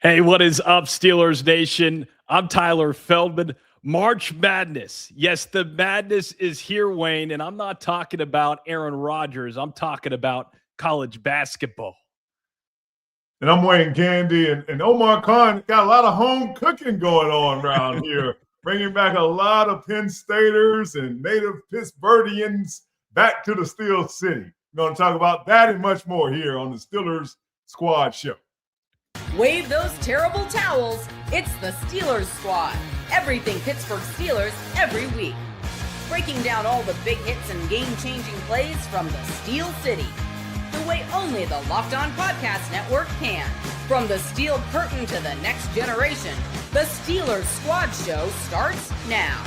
Hey, what is up, Steelers Nation? I'm Tyler Feldman. March Madness. Yes, the madness is here, Wayne, and I'm not talking about Aaron Rodgers. I'm talking about college basketball. And I'm Wayne Gandy, and Omar Khan got a lot of home cooking going on around here, bringing back a lot of Penn Staters and native Pittsburghians back to the Steel City. We're going to talk about that and much more here on the Steelers Squad Show. Wave those terrible towels. It's the Steelers Squad. Everything Pittsburgh Steelers every week. Breaking down all the big hits and game-changing plays from the Steel City. The way only the Locked On Podcast Network can. From the steel curtain to the next generation, the Steelers Squad Show starts now.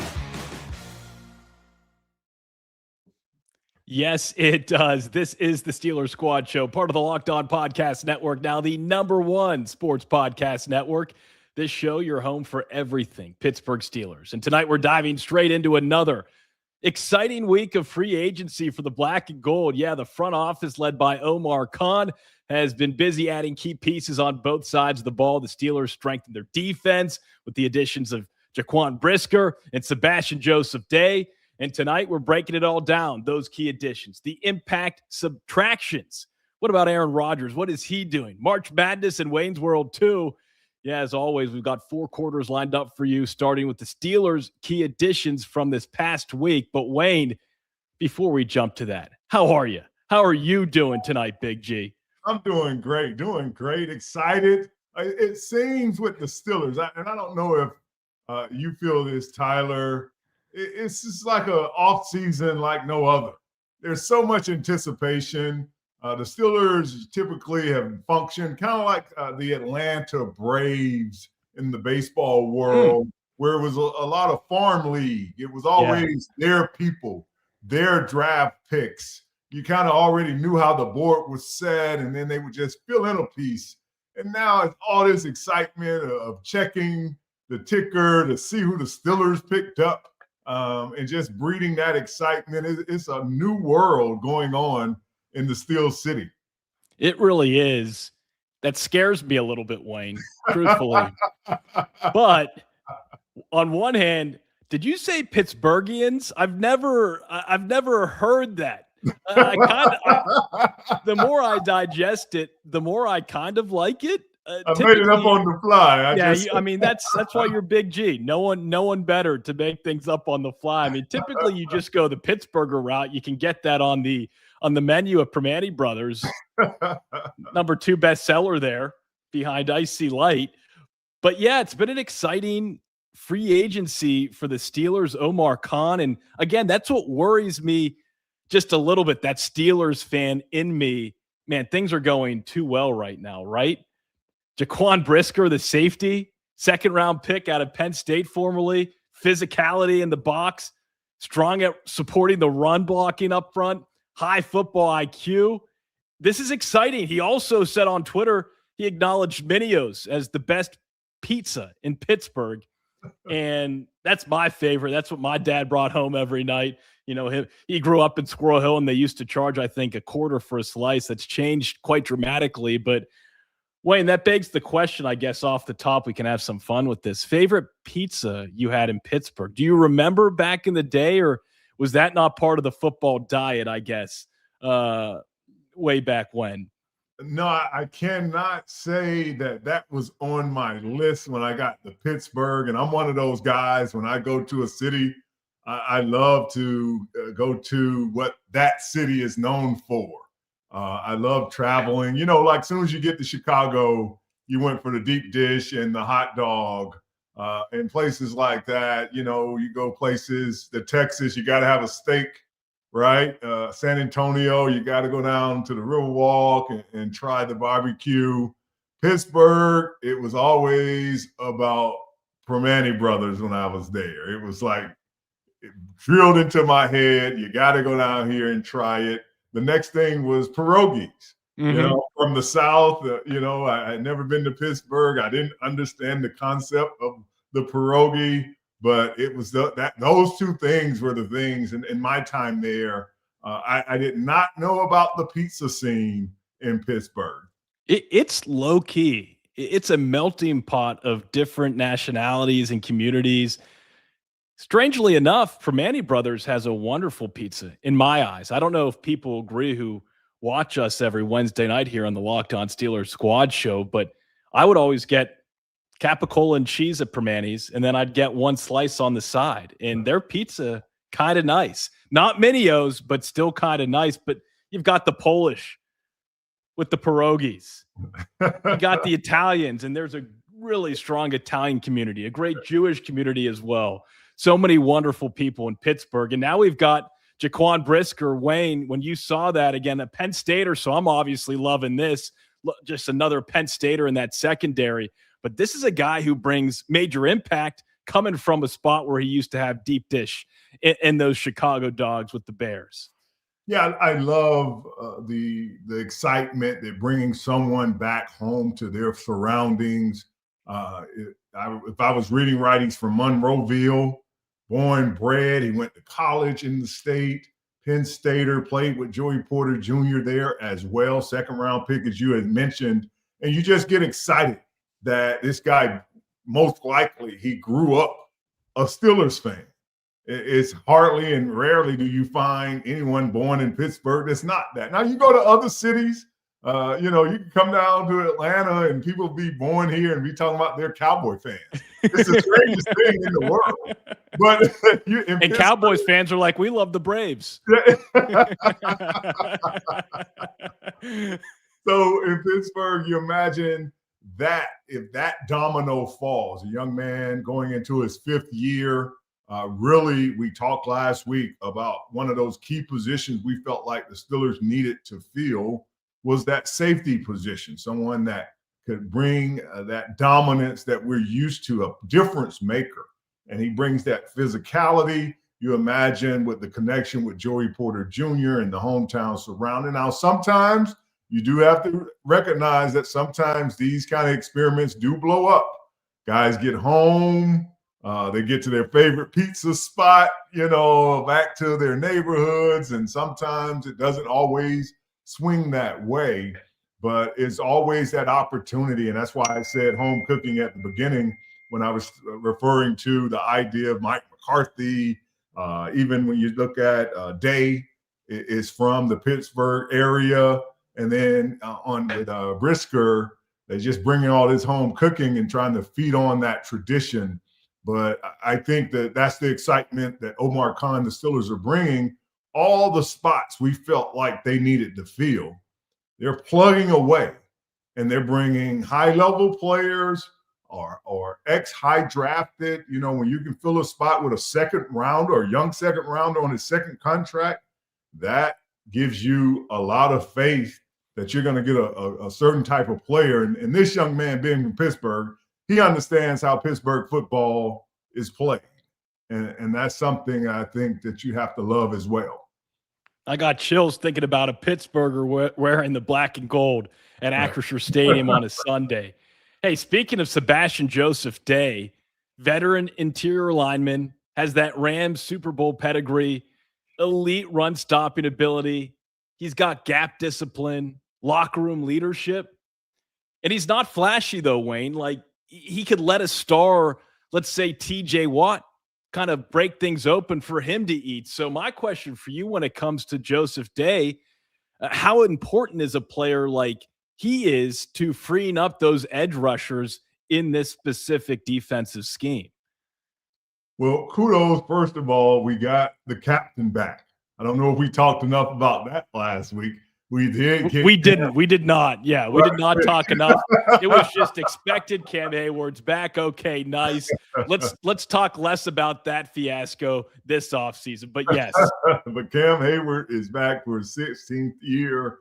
Yes, it does. This is the Steelers Squad Show, part of the Locked On Podcast Network, now the #1 sports podcast network. This show, your home for everything Pittsburgh Steelers. And tonight we're diving straight into another exciting week of free agency for the black and gold. Yeah, the front office led by Omar Khan has been busy adding key pieces on both sides of the ball. The Steelers strengthened their defense with the additions of Jaquan Brisker and Sebastian Joseph Day. And tonight, we're breaking it all down, those key additions, the impact subtractions. What about Aaron Rodgers? What is he doing? March Madness in Wayne's World, too. Yeah, as always, we've got 4 quarters lined up for you, starting with the Steelers' key additions from this past week. But, Wayne, before we jump to that, how are you? How are you doing tonight, Big G? I'm doing great, excited. It seems with the Steelers, and I don't know if you feel this, Tyler. It's just like an offseason like no other. There's so much anticipation. The Steelers typically have functioned kind of like the Atlanta Braves in the baseball world, where it was a lot of farm league. It was always their people, their draft picks. You kind of already knew how the board was set, and then they would just fill in a piece. And now it's all this excitement of checking the ticker to see who the Steelers picked up. And just breeding that excitement. It's a new world going on in the Steel City. It really is. That scares me a little bit, Wayne, truthfully. But on one hand, did you say Pittsburghians? I've never heard that. The more I digest it, the more I kind of like it. I made it up on the fly. I mean, that's why you're Big G. No one better to make things up on the fly. I mean, typically you just go the Pittsburgher route. You can get that on the menu of Primanti Brothers, #2 bestseller there behind Icy Light. But yeah, it's been an exciting free agency for the Steelers, Omar Khan. And again, that's what worries me just a little bit. That Steelers fan in me, man, things are going too well right now, right? Jaquan Brisker, the safety, 2nd-round pick out of Penn State formerly, physicality in the box, strong at supporting the run blocking up front, high football IQ. This is exciting. He also said on Twitter he acknowledged Minio's as the best pizza in Pittsburgh, and that's my favorite. That's what my dad brought home every night. You know, he grew up in Squirrel Hill, and they used to charge, I think, $0.25 for a slice. That's changed quite dramatically, but Wayne, that begs the question, I guess, off the top. We can have some fun with this. Favorite pizza you had in Pittsburgh? Do you remember back in the day, or was that not part of the football diet, I guess, way back when? No, I cannot say that was on my list when I got to Pittsburgh. And I'm one of those guys, when I go to a city, I love to go to what that city is known for. I love traveling. You know, like as soon as you get to Chicago, you went for the deep dish and the hot dog and places like that. You know, you go places, the Texas, you got to have a steak, right? San Antonio, you got to go down to the Riverwalk and try the barbecue. Pittsburgh, it was always about Primanti Brothers when I was there. It was like it drilled into my head. You got to go down here and try it. The next thing was pierogies, you know, from the South. You know, I had never been to Pittsburgh. I didn't understand the concept of the pierogi, but it was those two things were the things. And in my time there, I did not know about the pizza scene in Pittsburgh. It's low key. It's a melting pot of different nationalities and communities. Strangely enough, Primanti Brothers has a wonderful pizza in my eyes. I don't know if people agree who watch us every Wednesday night here on the Locked On Steelers Squad show, but I would always get capicola and cheese at Primanti's, and then I'd get one slice on the side. And their pizza, kind of nice. Not Minio's, but still kind of nice. But you've got the Polish with the pierogies. You got the Italians, and there's a really strong Italian community, a great Jewish community as well. So many wonderful people in Pittsburgh. And now we've got Jaquan, Brisker, Wayne. When you saw that, again, a Penn Stater, so I'm obviously loving this. Just another Penn Stater in that secondary. But this is a guy who brings major impact coming from a spot where he used to have deep dish in those Chicago Dogs with the Bears. Yeah, I love the excitement that bringing someone back home to their surroundings. If I was reading writings from Monroeville, born, bred, he went to college in the state, Penn Stater, played with Joey Porter Jr. there as well, second-round pick, as you had mentioned. And you just get excited that this guy, most likely, he grew up a Steelers fan. It's hardly and rarely do you find anyone born in Pittsburgh that's not that. Now, you go to other cities, you can come down to Atlanta and people be born here and be talking about their Cowboy fans. It's the strangest thing in the world. But and Cowboys fans are like, we love the Braves. So in Pittsburgh, you imagine that if that domino falls, a young man going into his fifth year, really, we talked last week about one of those key positions we felt like the Steelers needed to fill was that safety position, someone that could bring that dominance that we're used to, a difference maker. And he brings that physicality. You imagine with the connection with Joey Porter Jr. and the hometown surrounding. Now, sometimes you do have to recognize that sometimes these kind of experiments do blow up. Guys get home, they get to their favorite pizza spot, back to their neighborhoods, and sometimes it doesn't always swing that way, but it's always that opportunity. And that's why I said home cooking at the beginning when I was referring to the idea of Mike McCarthy. Even when you look at Day is from the Pittsburgh area, and then on with Brisker, they're just bringing all this home cooking and trying to feed on that tradition. But I think that's the excitement that Omar Khan, the Steelers, are bringing. All the spots we felt like they needed to fill, they're plugging away, and they're bringing high-level players or ex-high drafted. When you can fill a spot with a second rounder or a young second rounder on his second contract, that gives you a lot of faith that you're going to get a certain type of player. And this young man being from Pittsburgh, he understands how Pittsburgh football is played. And that's something I think that you have to love as well. I got chills thinking about a Pittsburgher wearing the black and gold at Acrisure Stadium on a Sunday. Hey, speaking of Sebastian Joseph Day, veteran interior lineman, has that Rams Super Bowl pedigree, elite run-stopping ability. He's got gap discipline, locker room leadership. And he's not flashy, though, Wayne. Like, he could let a star, let's say TJ Watt, kind of break things open for him to eat. So my question for you when it comes to Joseph Day, how important is a player like he is to freeing up those edge rushers in this specific defensive scheme? Well, kudos. First of all, we got the captain back. I don't know if we talked enough about that last week. We did. We didn't. We did not. Yeah, we did not talk enough. It was just expected. Cam Hayward's back. Okay, nice. Let's talk less about that fiasco this offseason. But yes. But Cam Hayward is back for his 16th year,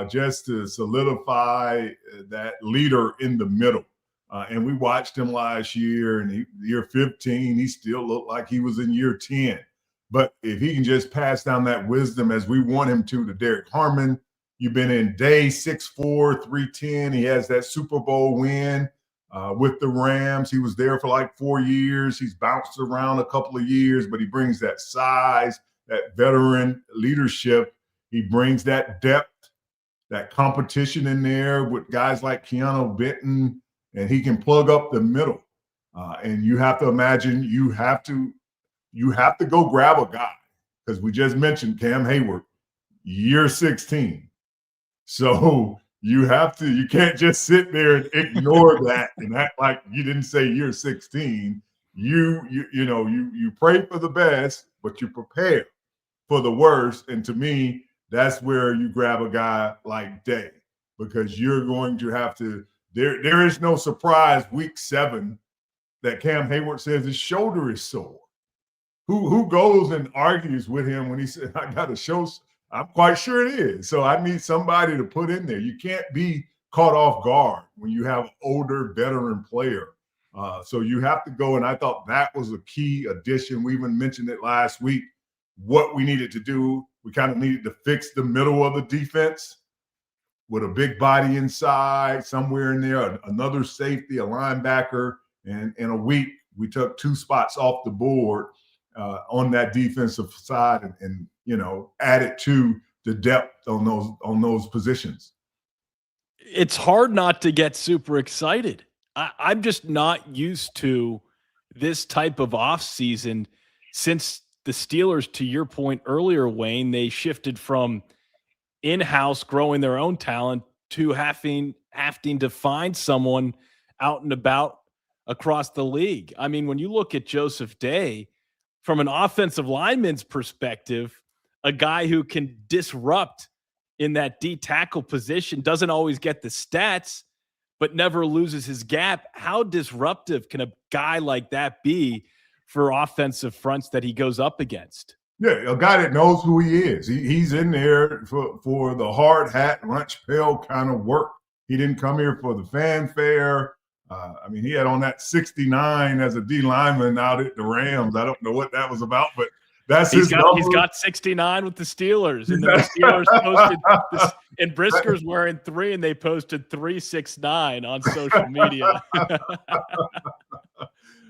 just to solidify that leader in the middle. And we watched him last year, and year 15, he still looked like he was in year 10. But if he can just pass down that wisdom as we want him to Derek Harmon, you've been in Day 6'4", 310. He has that Super Bowl win with the Rams. He was there for like 4 years. He's bounced around a couple of years, but he brings that size, that veteran leadership. He brings that depth that competition in there with guys like Keanu Benton, and he can plug up the middle. And you have to imagine you have to go grab a guy, because we just mentioned Cam Hayward, year 16. So you can't just sit there and ignore that and act like you didn't say year 16. You pray for the best, but you prepare for the worst. And to me, that's where you grab a guy like Day, because you're going to have to. There is no surprise week 7 that Cam Hayward says his shoulder is sore. Who goes and argues with him when he said, I got to show? I'm quite sure it is. So I need somebody to put in there. You can't be caught off guard when you have an older veteran player. So you have to go, and I thought that was a key addition. We even mentioned it last week, what we needed to do. We kind of needed to fix the middle of the defense with a big body inside, somewhere in there, another safety, a linebacker. And in a week, we took 2 spots off the board on that defensive side, and added to the depth on those positions. It's hard not to get super excited. I'm just not used to this type of offseason since the Steelers, to your point earlier, Wayne, they shifted from in-house growing their own talent to having to find someone out and about across the league. I mean, when you look at Joseph Day, from an offensive lineman's perspective, a guy who can disrupt in that D tackle position, doesn't always get the stats, but never loses his gap. How disruptive can a guy like that be for offensive fronts that he goes up against? Yeah, a guy that knows who he is. He's in there for the hard hat, lunch pail kind of work. He didn't come here for the fanfare. He had on that 69 as a D lineman out at the Rams. I don't know what that was about, but that's his number. He's got 69 with the Steelers, and the Steelers posted this, and Brisker's wearing 3, and they posted 369 on social media.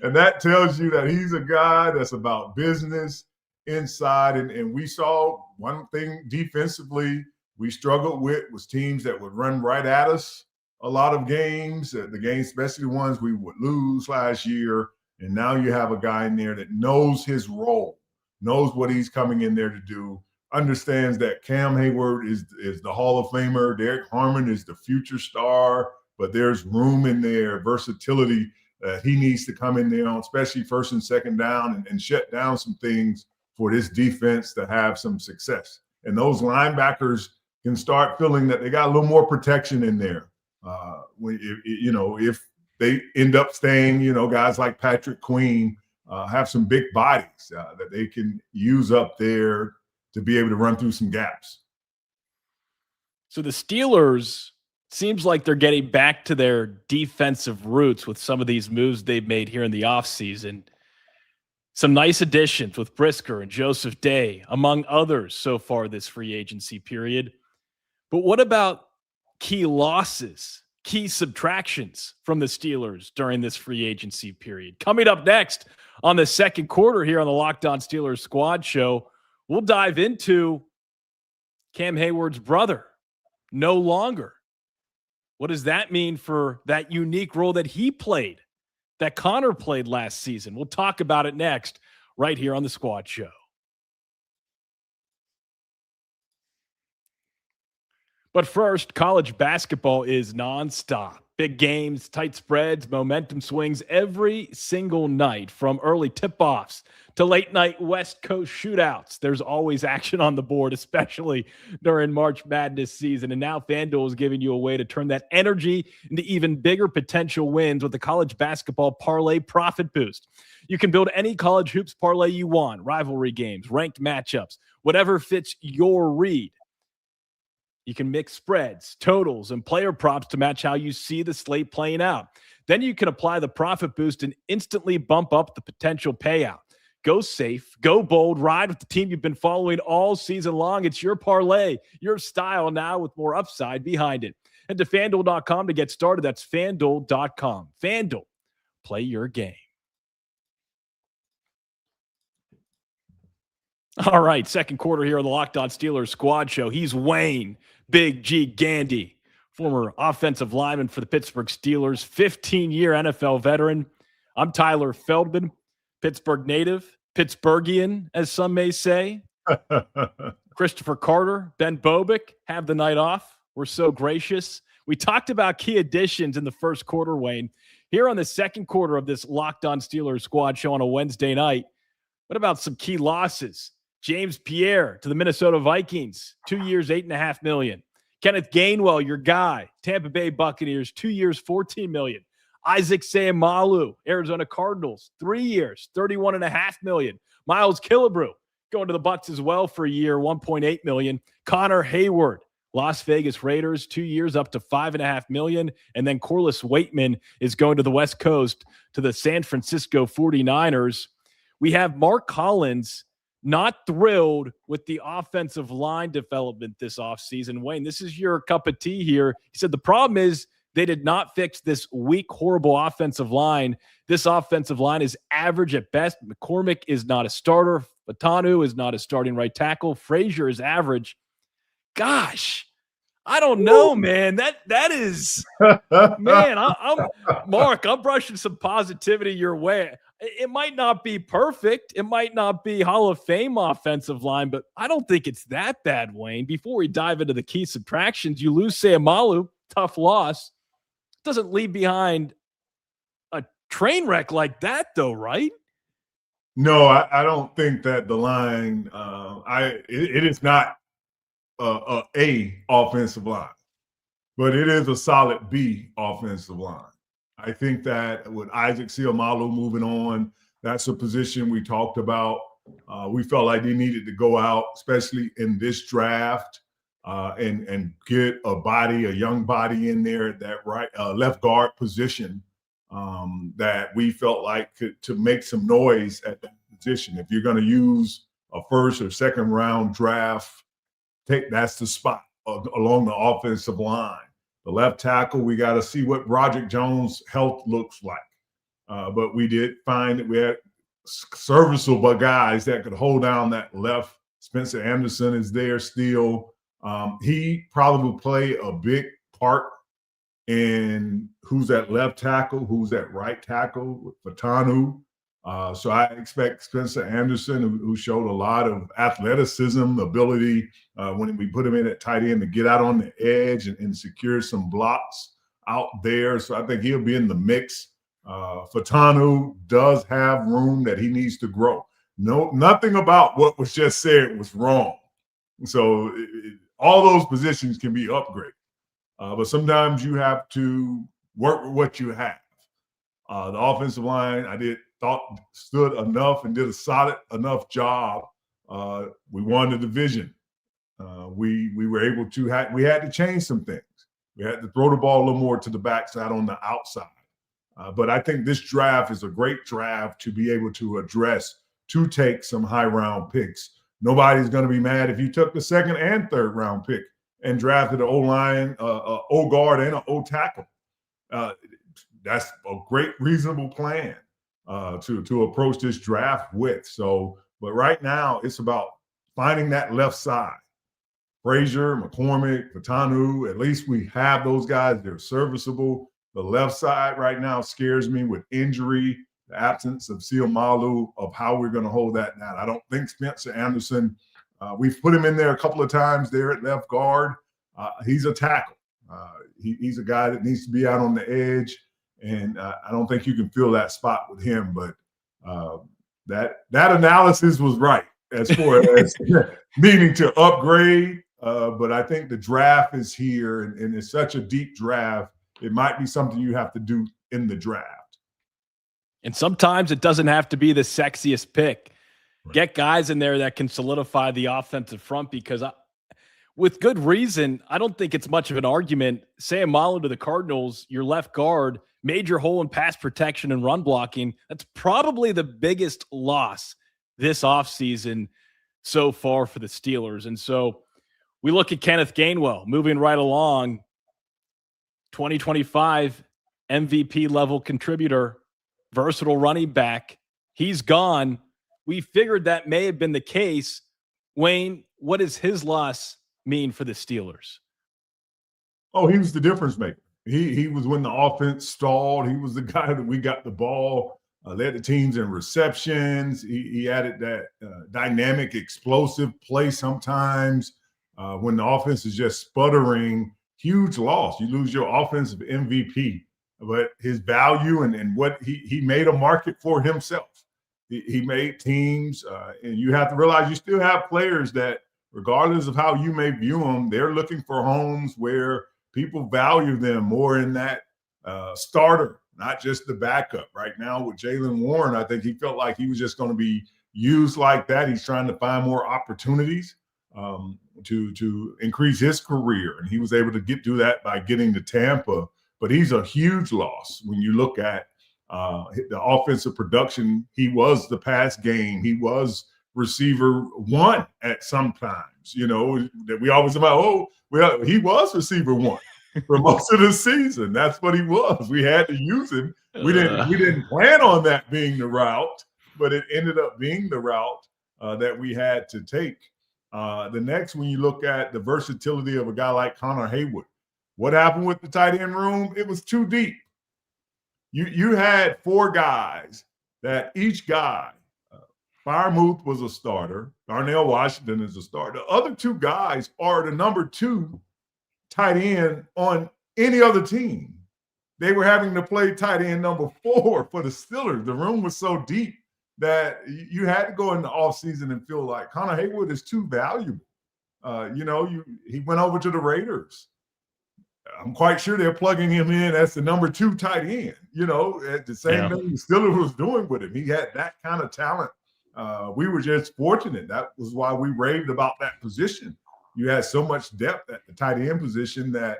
And that tells you that he's a guy that's about business inside. And we saw one thing defensively we struggled with was teams that would run right at us a lot of games, the games, especially the ones we would lose last year. And now you have a guy in there that knows his role, knows what he's coming in there to do, understands that Cam Hayward is the Hall of Famer. Derek Harmon is the future star, but there's room in there, versatility that he needs to come in there on, especially first and second down, and shut down some things for this defense to have some success. And those linebackers can start feeling that they got a little more protection in there. If they end up staying, guys like Patrick Queen have some big bodies that they can use up there to be able to run through some gaps. So the Steelers seems like they're getting back to their defensive roots with some of these moves they've made here in the offseason. Some nice additions with Brisker and Joseph Day, among others, so far this free agency period. But what about key losses, key subtractions from the Steelers during this free agency period? Coming up next on the second quarter here on the Locked On Steelers Squad Show, we'll dive into Cam Hayward's brother, no longer. What does that mean for that unique role that he played, that Connor played last season? We'll talk about it next, right here on the Squad Show. But first, college basketball is nonstop. Big games, tight spreads, momentum swings every single night, from early tip-offs to late-night West Coast shootouts. There's always action on the board, especially during March Madness season. And now FanDuel is giving you a way to turn that energy into even bigger potential wins with the college basketball parlay profit boost. You can build any college hoops parlay you want, rivalry games, ranked matchups, whatever fits your read. You can mix spreads, totals, and player props to match how you see the slate playing out. Then you can apply the profit boost and instantly bump up the potential payout. Go safe, go bold, ride with the team you've been following all season long. It's your parlay, your style, now with more upside behind it. Head to FanDuel.com to get started. That's FanDuel.com. FanDuel, play your game. All right, second quarter here on the Locked On Steelers Squad Show. He's Wayne, Big G Gandy, former offensive lineman for the Pittsburgh Steelers, 15-year NFL veteran. I'm Tyler Feldman, Pittsburgh native, Pittsburghian, as some may say. Christopher Carter, Ben Bobick have the night off. We're so gracious. We talked about key additions in the first quarter, Wayne. Here on the second quarter of this Locked On Steelers squad show on a Wednesday night, what about some key losses? James Pierre to the Minnesota Vikings, 2 years, $8.5 million. Kenneth Gainwell, your guy, Tampa Bay Buccaneers, 2 years, $14 million. Isaac Seumalo, Arizona Cardinals, 3 years, $31.5 million. Miles Killebrew going to the Bucs as well for a year, $1.8 million. Connor Hayward, Las Vegas Raiders, 2 years, up to $5.5 million. And then Corliss Waitman is going to the West Coast to the San Francisco 49ers. We have Mark Collins not thrilled with the offensive line development this offseason. Wayne, this is your cup of tea here. He said the problem is they did not fix this weak, horrible offensive line. This offensive line is average at best. McCormick is not a starter. Fatanu is not a starting right tackle. Frazier is average. Gosh, I don't know, man. That is, man, I'm Mark, I'm brushing some positivity your way. It might not be perfect. It might not be Hall of Fame offensive line, but I don't think it's that bad, Wayne. Before we dive into the key subtractions, you lose Seumalo, tough loss. Doesn't leave behind a train wreck like that, though, right? No, I don't think that the line. It is not a offensive line, but it is a solid B offensive line. I think that with Isaac Seumalo moving on, that's a position we talked about. We felt like they needed to go out, especially in this draft, and get a young body in there at that right left guard position that we felt like to make some noise at that position. If you're going to use a first or second round draft, that's the spot along the offensive line. The left tackle, we got to see what Roderick Jones' health looks like. But we did find that we had serviceable guys that could hold down that left. Spencer Anderson is there still. He probably will play a big part in who's at left tackle, who's at right tackle with Fatanu. So I expect Spencer Anderson, who showed a lot of athleticism, ability when we put him in at tight end to get out on the edge and secure some blocks out there. So I think he'll be in the mix. Fatanu does have room that he needs to grow. Nothing about what was just said was wrong. So all those positions can be upgraded. But sometimes you have to work with what you have. The offensive line, thought stood enough and did a solid enough job. We won the division. We were able to we had to change some things. We had to throw the ball a little more to the backside on the outside. But I think this draft is a great draft to be able to address, to take some high round picks. Nobody's going to be mad if you took the second and third round pick and drafted an O-line, O-guard, and an O-tackle. That's a great, reasonable plan to approach this draft with. So, but right now it's about finding that left side. Frazier, McCormick, Fatanu, at least we have those guys. They're serviceable. The left side right now scares me with injury, the absence of Seumalo, of how we're going to hold that down. I don't think Spencer Anderson, we've put him in there a couple of times there at left guard. He's a tackle. He's a guy that needs to be out on the edge. And I don't think you can fill that spot with him, but that analysis was right as far as needing to upgrade. But I think the draft is here, and it's such a deep draft. It might be something you have to do in the draft. And sometimes it doesn't have to be the sexiest pick. Right. Get guys in there that can solidify the offensive front, because with good reason, I don't think it's much of an argument. Seumalo to the Cardinals, your left guard, major hole in pass protection and run blocking. That's probably the biggest loss this offseason so far for the Steelers. And so we look at Kenneth Gainwell moving right along, 2025 MVP level contributor, versatile running back. He's gone. We figured that may have been the case. Wayne, what does his loss mean for the Steelers? Oh, he was the difference maker. He was when the offense stalled. He was the guy that we got the ball, led the teams in receptions. He added that dynamic, explosive play sometimes when the offense is just sputtering. Huge loss. You lose your offensive MVP. But his value and what he made a market for himself. He made teams, and you have to realize you still have players that, regardless of how you may view them, they're looking for homes where people value them more in that starter, not just the backup. Right now with Jaylen Warren, I think he felt like he was just going to be used like that. He's trying to find more opportunities to increase his career, and he was able to do that by getting to Tampa. But he's a huge loss when you look at the offensive production. He was the pass game. He was receiver one at some times, that we always about, he was receiver one for most of the season. That's what he was. We had to use him. We didn't plan on that being the route, but it ended up being the route that we had to take. The next, when you look at the versatility of a guy like Connor Haywood, what happened with the tight end room? It was too deep. You had four guys that each guy, Firemouth was a starter. Darnell Washington is a starter. The other two guys are the number two tight end on any other team. They were having to play tight end number 4 for the Steelers. The room was so deep that you had to go in the offseason and feel like Connor Haywood is too valuable. He went over to the Raiders. I'm quite sure they're plugging him in as the number 2 tight end, at the same thing the Steelers was doing with him. He had that kind of talent. We were just fortunate. That was why we raved about that position. You had so much depth at the tight end position that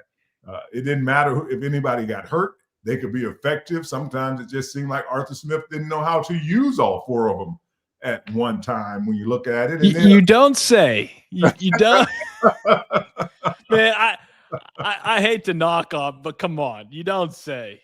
it didn't matter if anybody got hurt. They could be effective. Sometimes it just seemed like Arthur Smith didn't know how to use all 4 of them at one time when you look at it. And you don't say. You don't. Man, I hate to knock off, but come on, you don't say.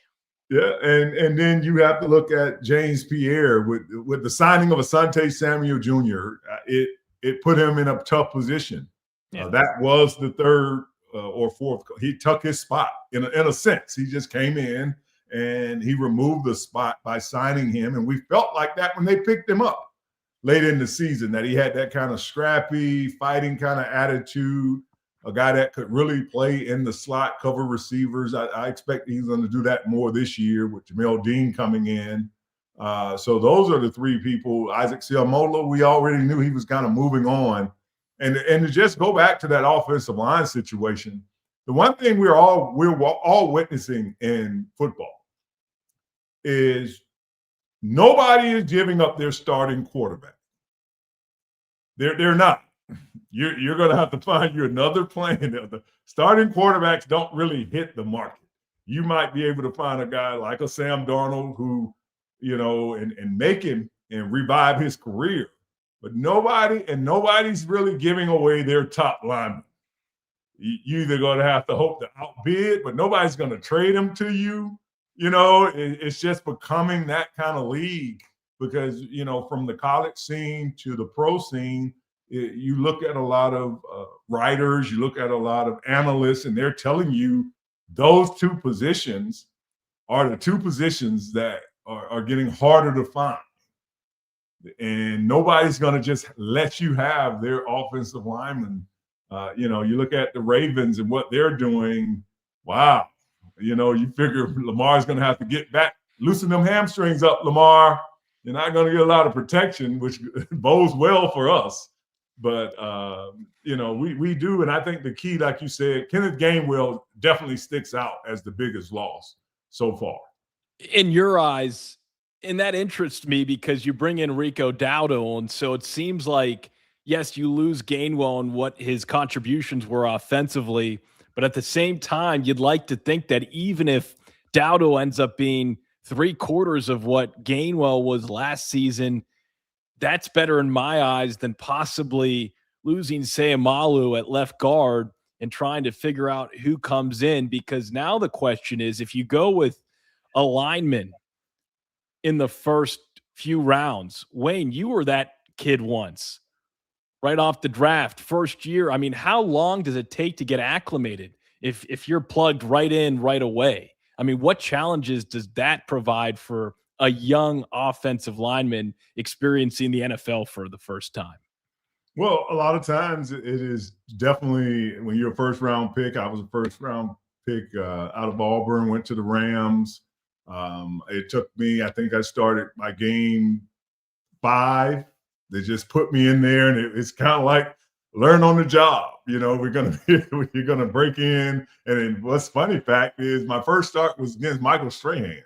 Yeah, and then you have to look at James Pierre with the signing of Asante Samuel Jr. It put him in a tough position. Yeah. That was the third or fourth. He took his spot in a sense. He just came in and he removed the spot by signing him, and we felt like that when they picked him up late in the season, that he had that kind of scrappy, fighting kind of attitude. A guy that could really play in the slot, cover receivers. I expect he's going to do that more this year with Jamel Dean coming in. So those are the 3 people. Isaac Seumalo, we already knew he was kind of moving on. And to just go back to that offensive line situation, the one thing we're all witnessing in football is nobody is giving up their starting quarterback. They're not. You're going to have to find you another plan. The starting quarterbacks don't really hit the market. You might be able to find a guy like a Sam Darnold who, and make him and revive his career. But nobody's really giving away their top lineman. You either going to have to hope to outbid, but nobody's going to trade him to you. It's just becoming that kind of league because, from the college scene to the pro scene, you look at a lot of writers, you look at a lot of analysts, and they're telling you those 2 positions are the 2 positions that are getting harder to find. And nobody's going to just let you have their offensive linemen. You look at the Ravens and what they're doing. Wow. You figure Lamar's going to have to get back, loosen them hamstrings up, Lamar. You're not going to get a lot of protection, which bodes well for us. But, we do. And I think the key, like you said, Kenneth Gainwell definitely sticks out as the biggest loss so far. In your eyes, and that interests me because you bring in Rico Dowdle. And so it seems like, yes, you lose Gainwell and what his contributions were offensively. But at the same time, you'd like to think that even if Dowdle ends up being 3/4 of what Gainwell was last season, that's better in my eyes than possibly losing Seumalo at left guard and trying to figure out who comes in. Because now the question is, if you go with a lineman in the first few rounds, Wayne, you were that kid once, right off the draft, first year. I mean, how long does it take to get acclimated? if you're plugged right in right away. I mean, what challenges does that provide for a young offensive lineman experiencing the NFL for the first time? Well, a lot of times it is definitely when you're a first-round pick. I was a first-round pick out of Auburn, went to the Rams. It took me, I think I started my game 5. They just put me in there, and it's kind of like learn on the job. You're gonna break in. And then what's funny fact is my first start was against Michael Strahan,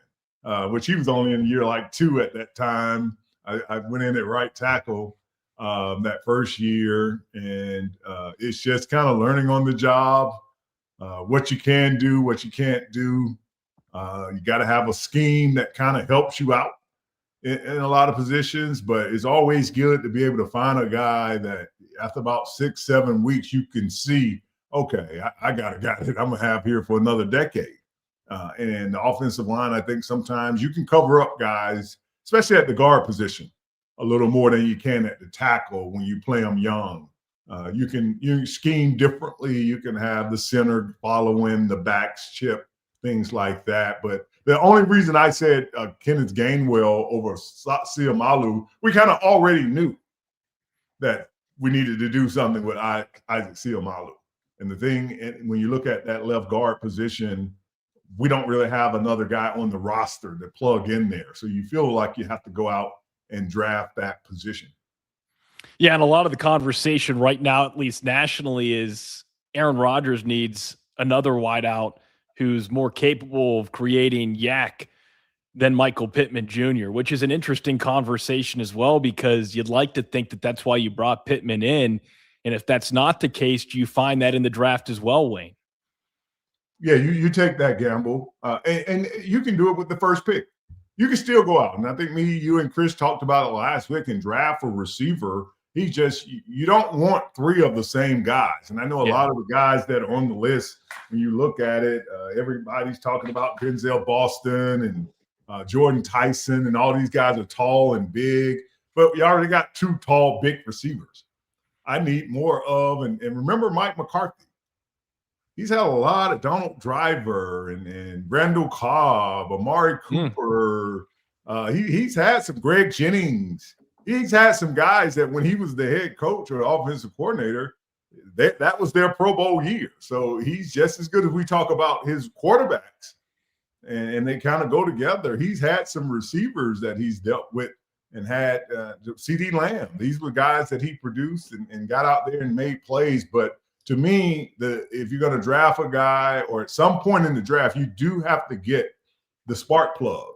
which he was only in year like 2 at that time. I went in at right tackle that first year, and it's just kind of learning on the job, what you can do, what you can't do. You got to have a scheme that kind of helps you out in a lot of positions, but it's always good to be able to find a guy that after about 6-7 weeks, you can see, okay, I got a guy that I'm going to have here for another decade. And the offensive line, I think sometimes you can cover up guys, especially at the guard position, a little more than you can at the tackle when you play them young. You scheme differently. You can have the center following the backs chip, things like that. But the only reason I said Kenneth Gainwell over Seumalo, we kind of already knew that we needed to do something with Isaac Seumalo. And the thing, when you look at that left guard position, we don't really have another guy on the roster to plug in there. So you feel like you have to go out and draft that position. Yeah, and a lot of the conversation right now, at least nationally, is Aaron Rodgers needs another wideout who's more capable of creating yak than Michael Pittman Jr., which is an interesting conversation as well, because you'd like to think that that's why you brought Pittman in. And if that's not the case, do you find that in the draft as well, Wayne? Yeah, you take that gamble, and you can do it with the first pick. You can still go out. And I think you and Chris talked about it last week and draft a receiver. You don't want 3 of the same guys. And I know a lot of the guys that are on the list, when you look at it, everybody's talking about Denzel Boston and Jordan Tyson, and all these guys are tall and big, but we already got 2 tall, big receivers. I need more of, and remember Mike McCarthy. He's had a lot of Donald Driver and Randall Cobb, Amari Cooper. He's had some Greg Jennings. He's had some guys that when he was the head coach or offensive coordinator, that was their Pro Bowl year. So he's just as good as we talk about his quarterbacks. And they kind of go together. He's had some receivers that he's dealt with and had CD Lamb. These were guys that he produced and got out there and made plays. But to me, if you're going to draft a guy, or at some point in the draft, you do have to get the spark plug.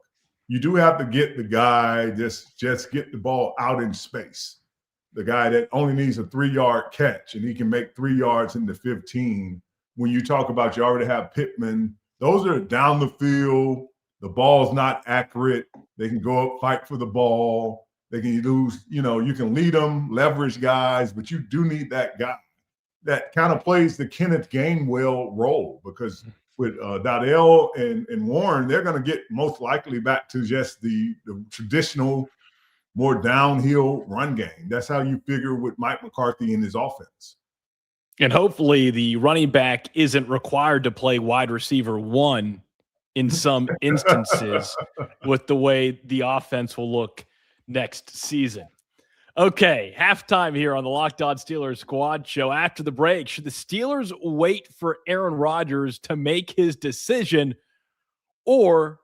You do have to get the guy just get the ball out in space. The guy that only needs a 3-yard catch and he can make 3 yards into 15. When you talk about, you already have Pittman, those are down the field. The ball's not accurate. They can go up, fight for the ball. They can lose, you can lead them, leverage guys, but you do need that guy that kind of plays the Kenneth Gainwell role, because with Dowdell and Warren, they're going to get most likely back to just the traditional, more downhill run game. That's how you figure with Mike McCarthy and his offense. And hopefully the running back isn't required to play wide receiver 1 in some instances with the way the offense will look next season. Okay, halftime here on the Locked On Steelers Squad Show. After the break, should the Steelers wait for Aaron Rodgers to make his decision, or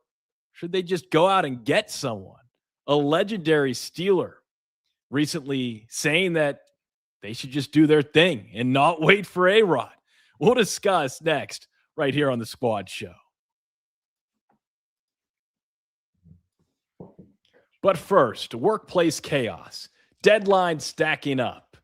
should they just go out and get someone? A legendary Steeler recently saying that they should just do their thing and not wait for A-Rod. We'll discuss next right here on the Squad Show. But first, workplace chaos. Deadlines stacking up,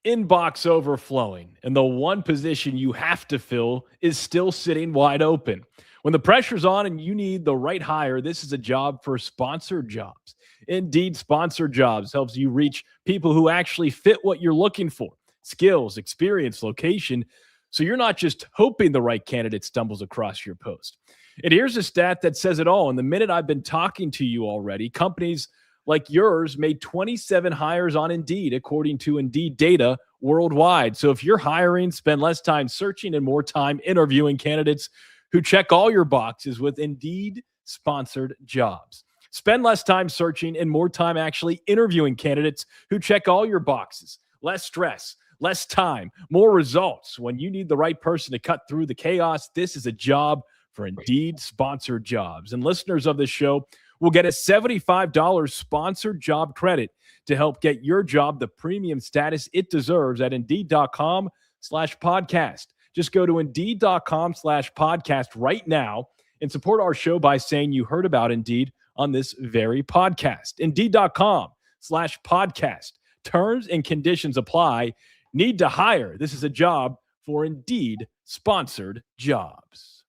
inbox overflowing, and the one position you have to fill is still sitting wide open. When the pressure's on and you need the right hire, this is a job for sponsored jobs. Indeed, Sponsored Jobs helps you reach people who actually fit what you're looking for: skills, experience, location, so you're not just hoping the right candidate stumbles across your post. And here's a stat that says it all. In the minute I've been talking to you already, companies like yours made 27 hires on Indeed, according to Indeed data, worldwide. So if you're hiring, spend less time searching and more time interviewing candidates who check all your boxes with Indeed-sponsored jobs. Spend less time searching and more time actually interviewing candidates who check all your boxes. Less stress, less time, more results. When you need the right person to cut through the chaos, this is a job for Indeed-sponsored jobs. And listeners of this show will get a $75 sponsored job credit to help get your job the premium status it deserves at Indeed.com/podcast. Just go to Indeed.com/podcast right now and support our show by saying you heard about Indeed on this very podcast. Indeed.com/podcast. Terms and conditions apply. Need to hire. This is a job for Indeed-sponsored jobs.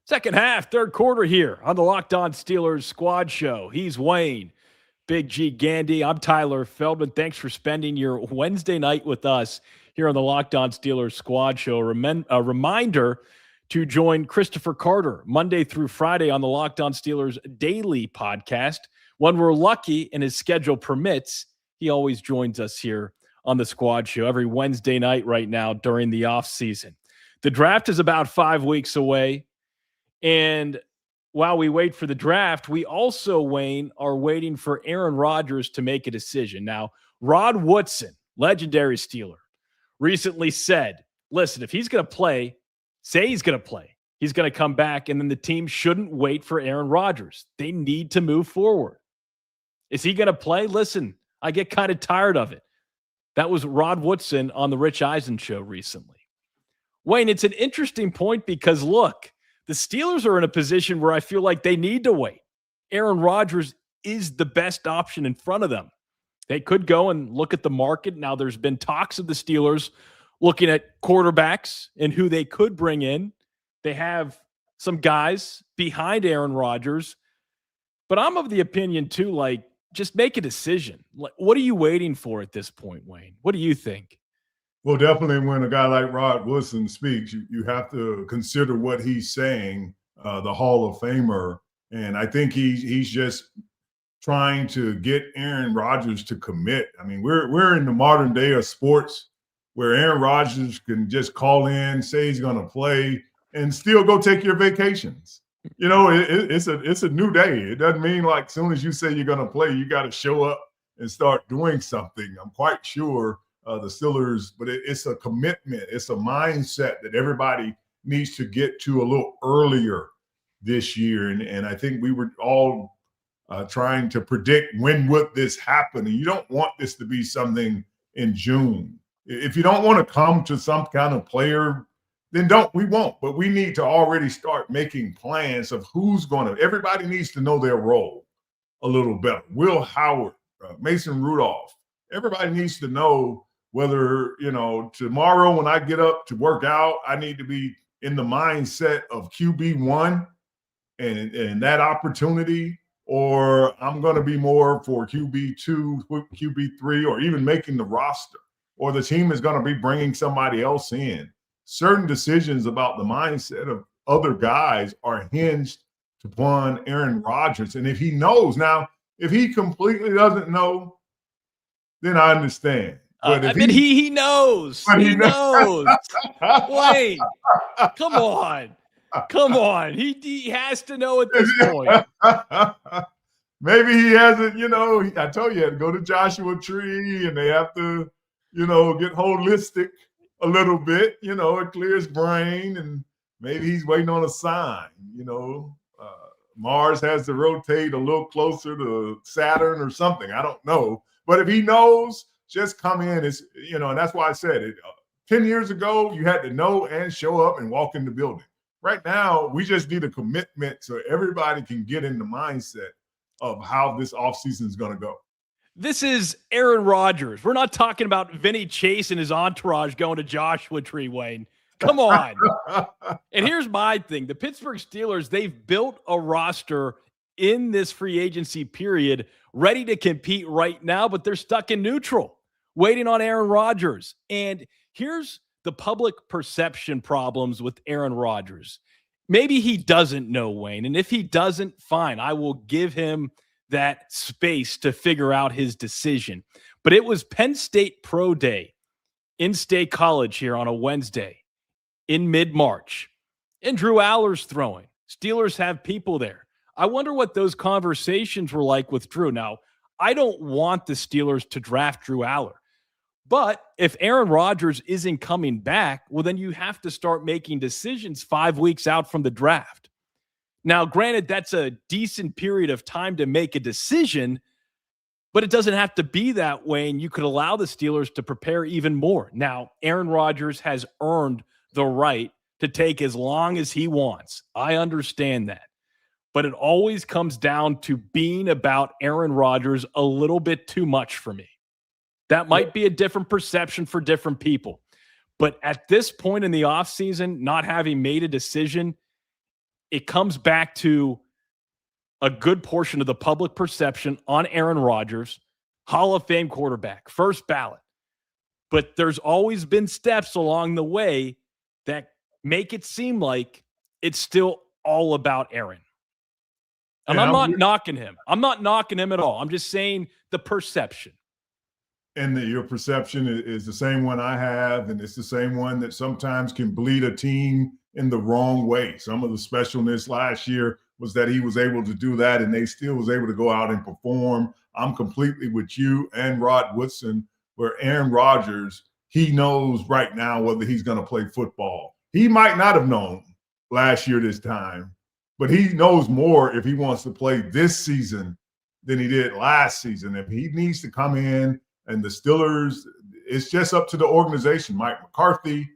Second half, third quarter here on the Locked On Steelers Squad Show. He's Wayne, Big G Gandy. I'm Tyler Feldman. Thanks for spending your Wednesday night with us here on the Locked On Steelers Squad Show. A reminder to join Christopher Carter Monday through Friday on the Locked On Steelers Daily Podcast. When we're lucky and his schedule permits, he always joins us here on the Squad Show every Wednesday night right now during the offseason. The draft is about 5 weeks away. And while we wait for the draft, we also, Wayne, are waiting for Aaron Rodgers to make a decision. Now, Rod Woodson, legendary Steeler, recently said, listen, if he's going to play, say he's going to play. He's going to come back, and then the team shouldn't wait for Aaron Rodgers. They need to move forward. Is he going to play? Listen, I get kind of tired of it. That was Rod Woodson on the Rich Eisen show recently. Wayne, it's an interesting point because, look, the Steelers are in a position where I feel like they need to wait. Aaron Rodgers is the best option in front of them. They could go and look at the market. Now, there's been talks of the Steelers looking at quarterbacks and who they could bring in. They have some guys behind Aaron Rodgers. But I'm of the opinion, too, like, just make a decision. Like, what are you waiting for at this point, Wayne? What do you think? Well, definitely when a guy like Rod Woodson speaks, you have to consider what he's saying, the Hall of Famer. And I think he's just trying to get Aaron Rodgers to commit. I mean, we're in the modern day of sports where Aaron Rodgers can just call in, say he's going to play, and still go take your vacations. You know, it's a new day. It doesn't mean like as soon as you say you're going to play, you got to show up and start doing something. I'm quite sure the Steelers, but it's a commitment. It's a mindset that everybody needs to get to a little earlier this year. And I think we were all trying to predict when would this happen. And you don't want this to be something in June. If you don't want to come to some kind of player, then we won't. But we need to already start making plans of who's going to. Everybody needs to know their role a little better. Will Howard, Mason Rudolph. Everybody needs to know whether, tomorrow when I get up to work out, I need to be in the mindset of QB1 and that opportunity, or I'm going to be more for QB2, QB3, or even making the roster, or the team is going to be bringing somebody else in. Certain decisions about the mindset of other guys are hinged upon Aaron Rodgers. And if he knows now, if he completely doesn't know, then I understand. But he knows. He knows. Wait, come on. He has to know at this point. Maybe he hasn't, I told you, he had to go to Joshua Tree and they have to, get holistic a little bit, it clears brain, and maybe he's waiting on a sign, Mars has to rotate a little closer to Saturn or something. I don't know. But if he knows, just come in. It's, and that's why I said it. 10 years ago, you had to know and show up and walk in the building. Right now, we just need a commitment so everybody can get in the mindset of how this offseason is going to go. This is Aaron Rodgers. We're not talking about Vinny Chase and his entourage going to Joshua Tree, Wayne. Come on. And here's my thing. The Pittsburgh Steelers, they've built a roster in this free agency period ready to compete right now, but they're stuck in neutral, waiting on Aaron Rodgers. And here's the public perception problems with Aaron Rodgers. Maybe he doesn't know, Wayne. And if he doesn't, fine. I will give him that space to figure out his decision. But it was Penn State Pro Day in State College here on a Wednesday in mid-March. And Drew Aller's throwing. Steelers have people there. I wonder what those conversations were like with Drew. Now, I don't want the Steelers to draft Drew Aller. But if Aaron Rodgers isn't coming back, well, then you have to start making decisions 5 weeks out from the draft. Now, granted, that's a decent period of time to make a decision, but it doesn't have to be that way, and you could allow the Steelers to prepare even more. Now, Aaron Rodgers has earned the right to take as long as he wants. I understand that. But it always comes down to being about Aaron Rodgers a little bit too much for me. That might be a different perception for different people. But at this point in the offseason, not having made a decision, it comes back to a good portion of the public perception on Aaron Rodgers, Hall of Fame quarterback, first ballot. But there's always been steps along the way that make it seem like it's still all about Aaron. And I'm not knocking him. I'm not knocking him at all. I'm just saying the perception. And your perception is the same one I have, and it's the same one that sometimes can bleed a team in the wrong way. Some of the specialness last year was that he was able to do that, and they still was able to go out and perform. I'm completely with you and Rod Woodson, where Aaron Rodgers, he knows right now whether he's going to play football. He might not have known last year this time, but he knows more if he wants to play this season than he did last season. If he needs to come in, and the Steelers, it's just up to the organization, Mike McCarthy,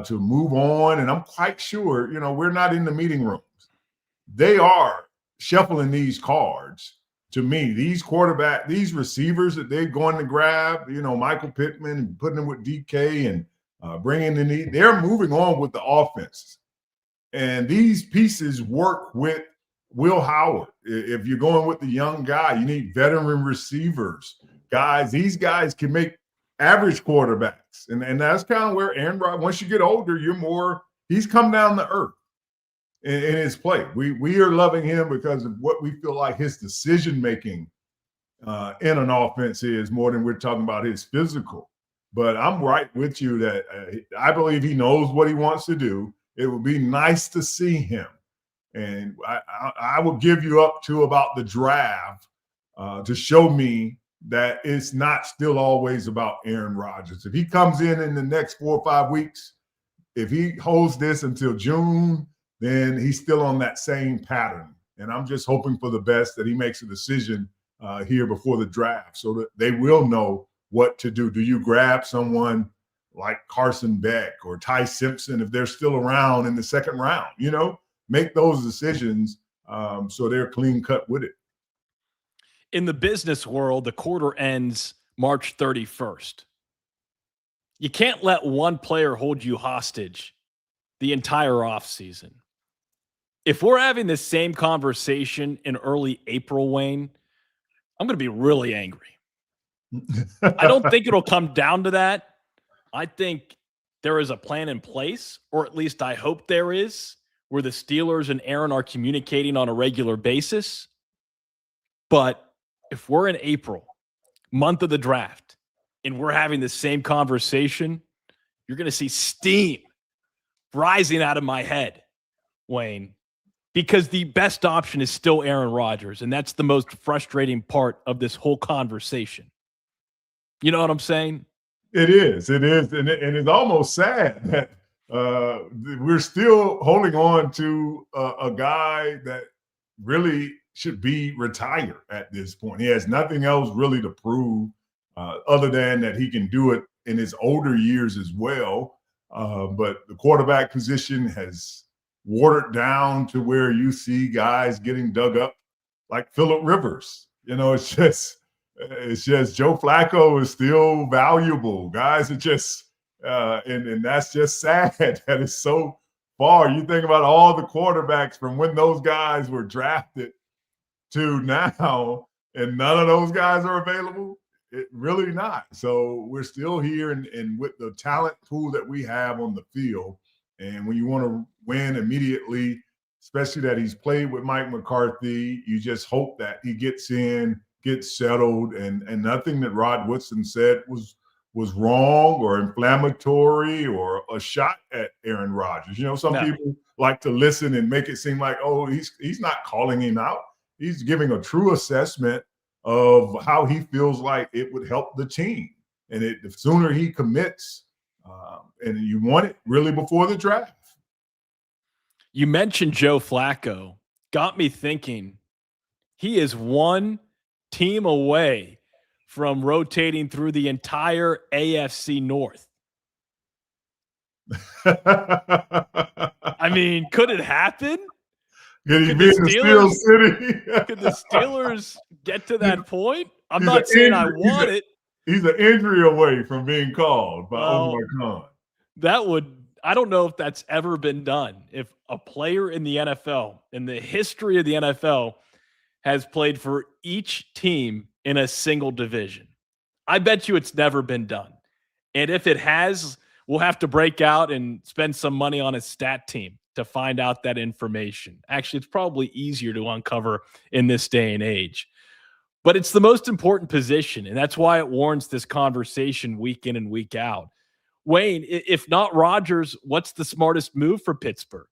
to move on. And I'm quite sure, we're not in the meeting rooms. They are shuffling these cards. To me, these receivers that they're going to grab, Michael Pittman and putting them with DK and bringing in they're moving on with the offense. And these pieces work with Will Howard. If you're going with the young guy, you need veteran receivers. Guys, these guys can make average quarterbacks. And that's kind of where Aaron Rodgers, once you get older, he's come down to earth in his play. We are loving him because of what we feel like his decision-making in an offense is more than we're talking about his physical. But I'm right with you that I believe he knows what he wants to do. It would be nice to see him. And I will give you up to about the draft to show me that it's not still always about Aaron Rodgers. If he comes in the next 4 or 5 weeks, if he holds this until June, then he's still on that same pattern. And I'm just hoping for the best that he makes a decision here before the draft so that they will know what to do. Do you grab someone like Carson Beck or Ty Simpson if they're still around in the second round? Make those decisions so they're clean cut with it. In the business world, the quarter ends March 31st. You can't let one player hold you hostage the entire offseason. If we're having the same conversation in early April, Wayne, I'm going to be really angry. I don't think it'll come down to that. I think there is a plan in place, or at least I hope there is, where the Steelers and Aaron are communicating on a regular basis. But if we're in April, month of the draft, and we're having the same conversation, you're going to see steam rising out of my head, Wayne, because the best option is still Aaron Rodgers, and that's the most frustrating part of this whole conversation. You know what I'm saying? It is. And it's almost sad that we're still holding on to a guy that really should be retired at this point. He has nothing else really to prove other than that he can do it in his older years as well. But the quarterback position has watered down to where you see guys getting dug up like Phillip Rivers. It's just Joe Flacco is still valuable. Guys are just and that's just sad that it's so far. You think about all the quarterbacks from when those guys were drafted to now, and none of those guys are available. It really not. So we're still here, and with the talent pool that we have on the field, and when you want to win immediately, especially that he's played with Mike McCarthy. You just hope that he gets in, gets settled, and nothing that Rod Woodson said was wrong or inflammatory or a shot at Aaron Rodgers. Some people like to listen and make it seem like, oh, he's not calling him out. He's giving a true assessment of how he feels like it would help the team. And the sooner he commits, and you want it really before the draft. You mentioned Joe Flacco. Got me thinking, he is one team away from rotating through the entire AFC North. I mean, could it happen? Could he be in the Steel City? Could the Steelers get to that point? I'm not saying I want it. He's an injury away from being called by Omar Khan. I don't know if that's ever been done. If a player in the NFL, in the history of the NFL, has played for each team in a single division. I bet you it's never been done. And if it has, we'll have to break out and spend some money on a stat team to find out that information. Actually, it's probably easier to uncover in this day and age. But it's the most important position, and that's why it warrants this conversation week in and week out. Wayne, if not Rodgers, what's the smartest move for Pittsburgh?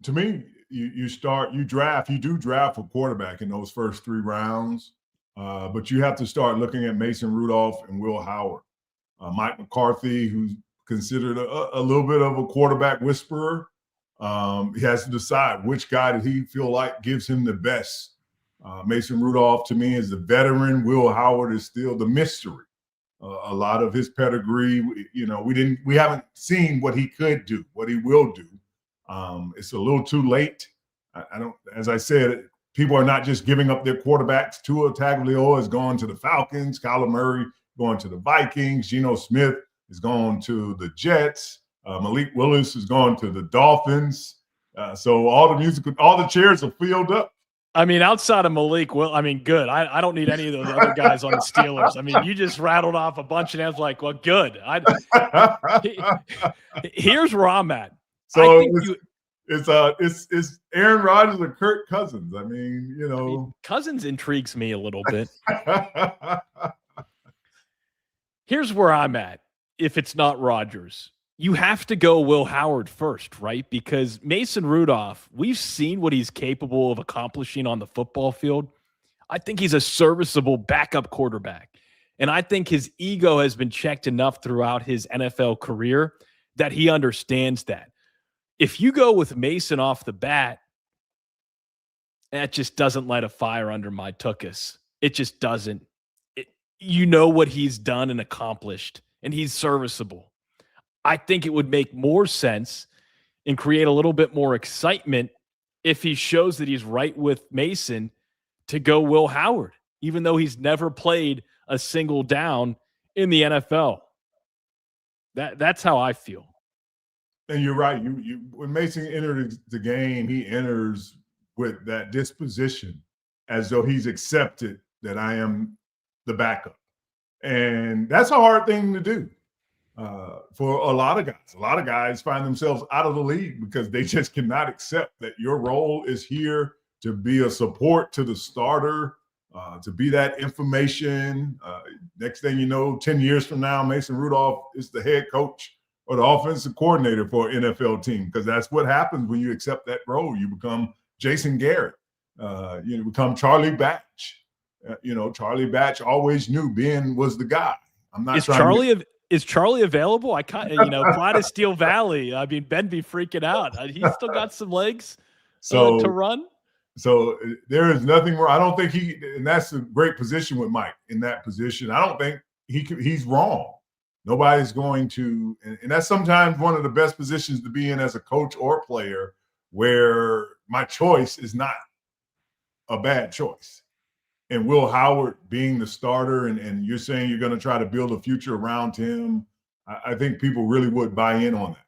To me, you do draft a quarterback in those first 3 rounds, but you have to start looking at Mason Rudolph and Will Howard. Mike McCarthy, who's considered a little bit of a quarterback whisperer, he has to decide which guy did he feel like gives him the best. Mason Rudolph, to me, is the veteran. Will Howard is still the mystery. A lot of his pedigree, we haven't seen what he could do, what he will do. It's a little too late. As I said, people are not just giving up their quarterbacks. Tua Tagovailoa has gone to the Falcons. Kyler Murray going to the Vikings. Geno Smith is going to the Jets. Malik Willis is going to the Dolphins. So all the chairs are filled up. I mean, outside of Malik, good. I don't need any of those other guys on the Steelers. I mean, you just rattled off a bunch of names like, well, good. Here's where I'm at. So it's Aaron Rodgers or Kirk Cousins. I mean, Cousins intrigues me a little bit. Here's where I'm at. If it's not Rodgers, you have to go Will Howard first, right? Because Mason Rudolph, we've seen what he's capable of accomplishing on the football field. I think he's a serviceable backup quarterback. And I think his ego has been checked enough throughout his NFL career that he understands that. If you go with Mason off the bat, that just doesn't light a fire under my tuchus. It just doesn't. You know what he's done and accomplished, and he's serviceable. I think it would make more sense and create a little bit more excitement if he shows that he's right with Mason to go Will Howard, even though he's never played a single down in the NFL. That's how I feel. And you're right. When Mason entered the game, he enters with that disposition as though he's accepted that I am the backup. And that's a hard thing to do for a lot of guys. A lot of guys find themselves out of the league because they just cannot accept that your role is here to be a support to the starter, to be that information. Next thing you know, 10 years from now, Mason Rudolph is the head coach or the offensive coordinator for an NFL team, because that's what happens when you accept that role. You become Jason Garrett. You become Charlie Batch. Charlie Batch always knew Ben was the guy. I'm not. Is Charlie available? Pride of Steel Valley. I mean, Ben be freaking out. He's still got some legs to run. So there is nothing wrong. I don't think and that's a great position with Mike in that position. I don't think he's wrong. Nobody's going to, and that's sometimes one of the best positions to be in as a coach or player, where my choice is not a bad choice. And Will Howard being the starter, and you're saying you're going to try to build a future around him, I think people really would buy in on that.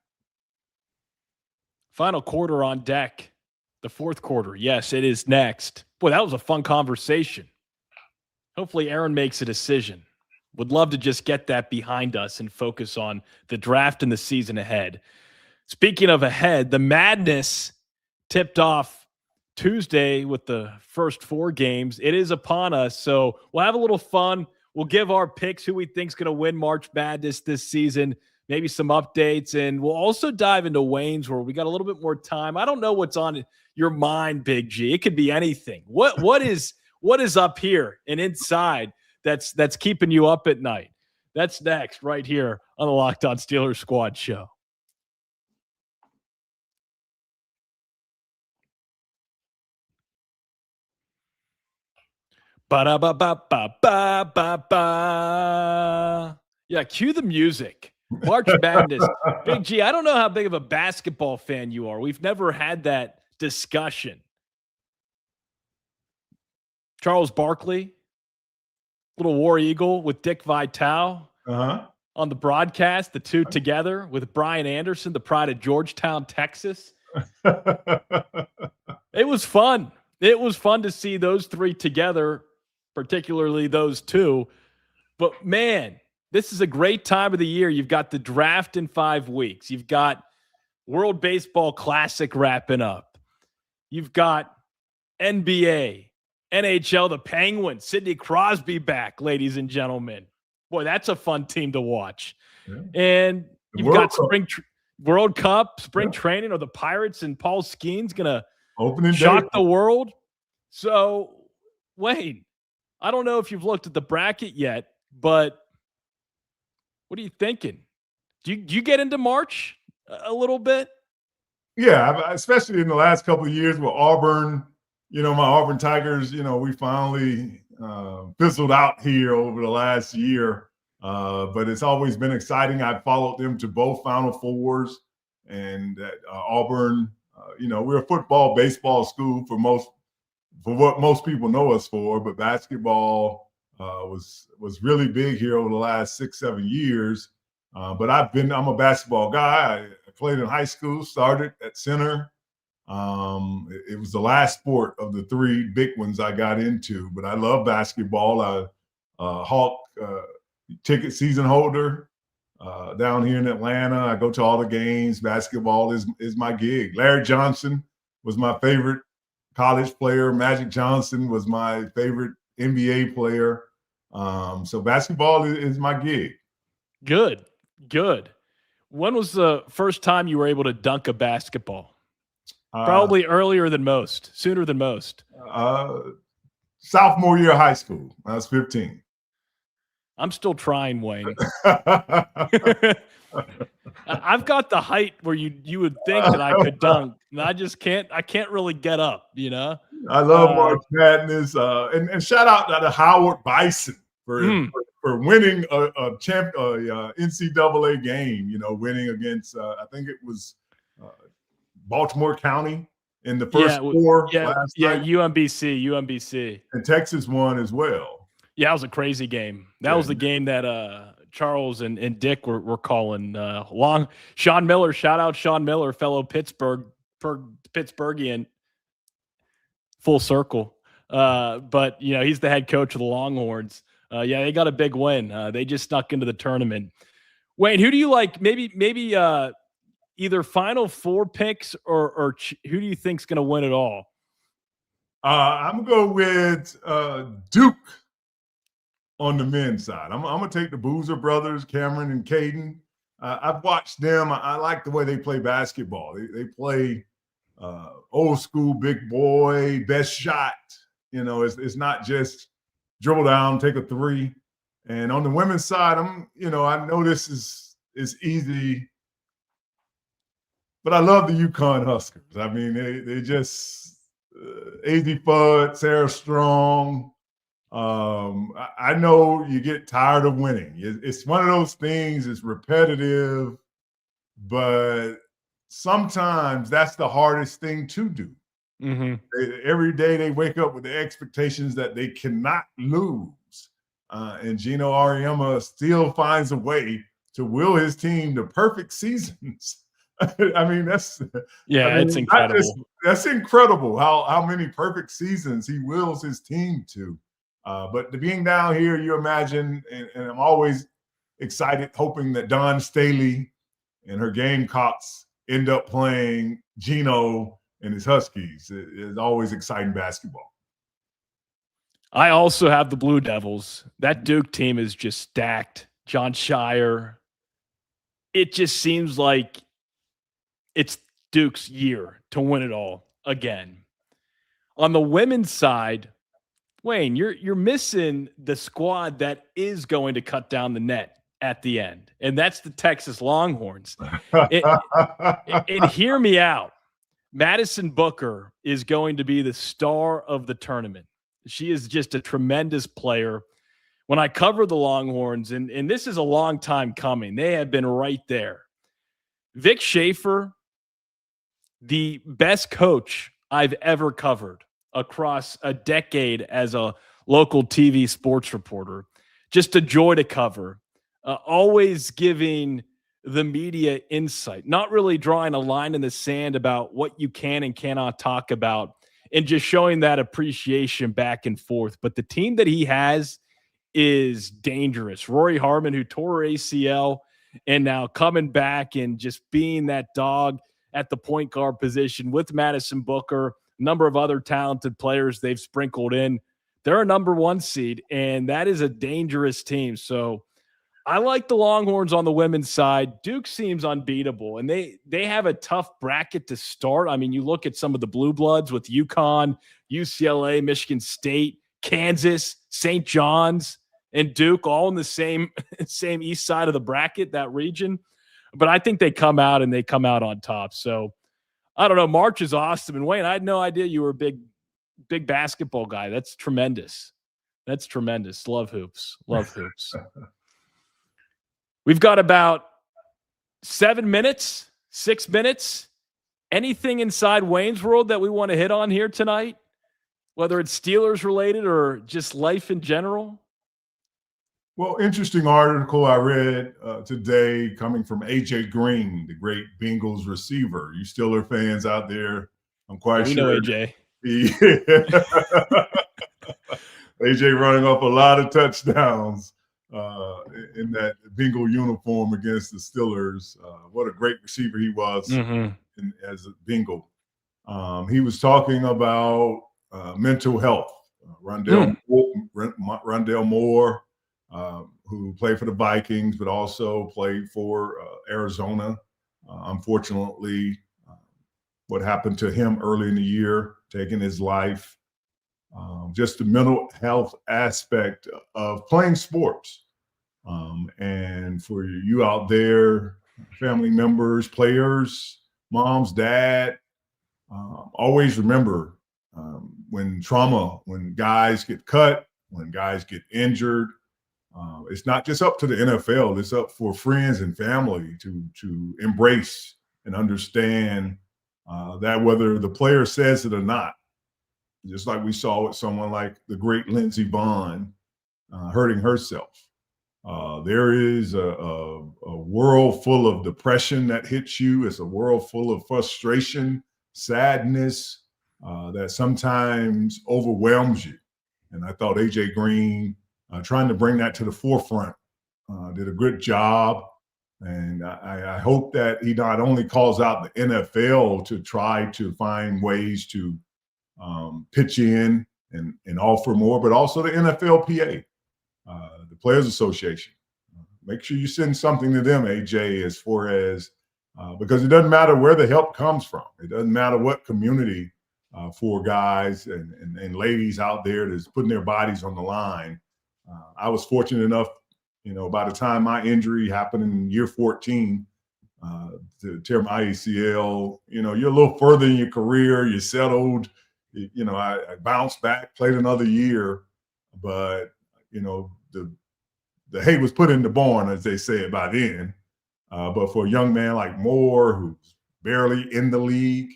Final quarter on deck. The fourth quarter. Yes, it is next. Boy, that was a fun conversation. Hopefully Aaron makes a decision. Would love to just get that behind us and focus on the draft and the season ahead. Speaking of ahead, the madness tipped off Tuesday with the first 4 games. It is upon us, so we'll have a little fun. We'll give our picks, who we think's going to win March Madness this season, maybe some updates, and we'll also dive into Wayne's where we got a little bit more time. I don't know what's on your mind, Big G. It could be anything. What is up here and inside that's keeping you up at night? That's next right here on the Locked On Steelers Squad show. Ba-da-ba-ba-ba-ba-ba. Yeah, cue the music. March Madness. Big G, I don't know how big of a basketball fan you are. We've never had that discussion. Charles Barkley, little War Eagle with Dick Vitale on the broadcast, the two together with Brian Anderson, the pride of Georgetown, Texas. It was fun. It was fun to see those three together, particularly those two. But, man, this is a great time of the year. You've got the draft in 5 weeks. You've got World Baseball Classic wrapping up. You've got NBA, NHL, the Penguins, Sidney Crosby back, ladies and gentlemen. Boy, that's a fun team to watch. Yeah. And you've got World Cup, spring training, or the Pirates and Paul Skeen's going to shock the world. So, Wayne, I don't know if you've looked at the bracket yet, but what are you thinking? Do you get into March a little bit? Yeah, especially in the last couple of years with Auburn. My Auburn Tigers, we finally fizzled out here over the last year. But it's always been exciting. I've followed them to both Final Fours. And at Auburn, we're a football, baseball school for what most people know us for. But basketball was really big here over the last 6-7 years. But I'm a basketball guy. I played in high school, started at center. It was the last sport of the 3 big ones I got into, but I love basketball. I Hawk ticket season holder down here in Atlanta. I go to all the games. Basketball is my gig. Larry Johnson was my favorite college player. Magic Johnson was my favorite NBA player. So basketball is my gig. Good. When was the first time you were able to dunk a basketball? Probably sooner than most. Sophomore year of high school. I was 15. I'm still trying, Wayne. I've got the height where you would think that I could dunk, and I can't really get up, I love March Madness. And shout out to Howard Bison for winning a NCAA game, winning against, I think it was Baltimore County in the first 4 last night. UMBC. And Texas won as well. Yeah, it was a crazy game. That was the game that Charles and Dick were calling. Sean Miller, shout out Sean Miller, fellow Pittsburghian, full circle. But, he's the head coach of the Longhorns. They got a big win. They just snuck into the tournament. Wayne, who do you like? Maybe either Final Four picks or who do you think's going to win it all? I'm going to go with Duke on the men's side. I'm going to take the Boozer brothers, Cameron and Caden. I've watched them. I like the way they play basketball. They play old school, big boy, best shot. It's not just dribble down, take a 3. And on the women's side, I know this is easy, but I love the UConn Huskers. I mean, they just AZ Fudd, Sarah Strong. I know you get tired of winning. It's one of those things. It's repetitive, but sometimes that's the hardest thing to do. Mm-hmm. Every day they wake up with the expectations that they cannot lose. And Gino Auriemma still finds a way to will his team to perfect seasons. I mean, it's incredible. That's incredible how many perfect seasons he wills his team to. But being down here, you imagine, and I'm always excited, hoping that Dawn Staley and her Gamecocks end up playing Geno and his Huskies. It's always exciting basketball. I also have the Blue Devils. That Duke team is just stacked. John Shire. It just seems like it's Duke's year to win it all again. On the women's side, Wayne, you're missing the squad that is going to cut down the net at the end, and that's the Texas Longhorns. And hear me out. Madison Booker is going to be the star of the tournament. She is just a tremendous player. When I cover the Longhorns, and this is a long time coming, they have been right there. Vic Schaefer, the best coach I've ever covered across a decade as a local TV sports reporter. Just a joy to cover. Always giving the media insight, not really drawing a line in the sand about what you can and cannot talk about, and just showing that appreciation back and forth. But the team that he has is dangerous. Rory Harmon, who tore her ACL and now coming back and just being that dog at the point guard position with Madison Booker, a number of other talented players they've sprinkled in. They're a number 1 seed, and that is a dangerous team. So I like the Longhorns on the women's side. Duke seems unbeatable, and they have a tough bracket to start. I mean, you look at some of the Blue Bloods with UConn, UCLA, Michigan State, Kansas, St. John's, and Duke, all in the same east side of the bracket, that region. But I think they come out on top. So I don't know. March is awesome. And Wayne, I had no idea you were a big basketball guy. That's tremendous. That's tremendous. Love hoops. Love hoops. We've got about 6 minutes. Anything inside Wayne's world that we want to hit on here tonight, whether it's Steelers related or just life in general? Well, interesting article I read today coming from A.J. Green, the great Bengals receiver. You Steeler fans out there, I'm quite sure. We know A.J. A.J. running off a lot of touchdowns in that Bengal uniform against the Steelers. What a great receiver he was as a Bengal. He was talking about mental health. Rondell Moore, who played for the Vikings, but also played for Arizona. Unfortunately, what happened to him early in the year, taking his life. Just the mental health aspect of playing sports. And for you out there, family members, players, moms, dad, always remember when guys get cut, when guys get injured, it's not just up to the NFL. It's up for friends and family to embrace and understand that whether the player says it or not, just like we saw with someone like the great Lindsey Vonn hurting herself. There is a world full of depression that hits you. It's a world full of frustration, sadness that sometimes overwhelms you. And I thought A.J. Green, trying to bring that to the forefront, did a good job. And I hope that he not only calls out the NFL to try to find ways to pitch in and offer more, but also the NFLPA, the Players Association. Make sure you send something to them, AJ, as far as because it doesn't matter where the help comes from. It doesn't matter what community for guys and ladies out there that's putting their bodies on the line. I was fortunate enough, by the time my injury happened in year 14, to tear my ACL, you're a little further in your career, you're settled. I bounced back, played another year, but the hay was put in the barn, as they say by then. But for a young man like Moore, who's barely in the league,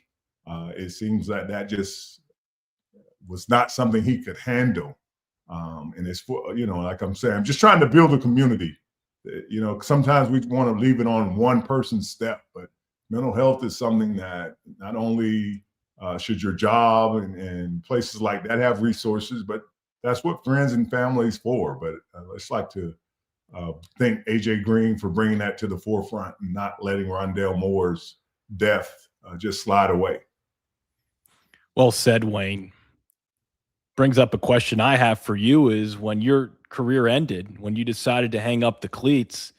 it seems that just was not something he could handle. And it's for, like I'm saying, I'm just trying to build a community. Sometimes we want to leave it on one person's step, but mental health is something that not only should your job and places like that have resources, but that's what friends and families for. But let's like to thank A.J. Green for bringing that to the forefront and not letting Rondell Moore's death just slide away. Well said, Wayne. Brings up a question I have for you is when your career ended, when you decided to hang up the cleats,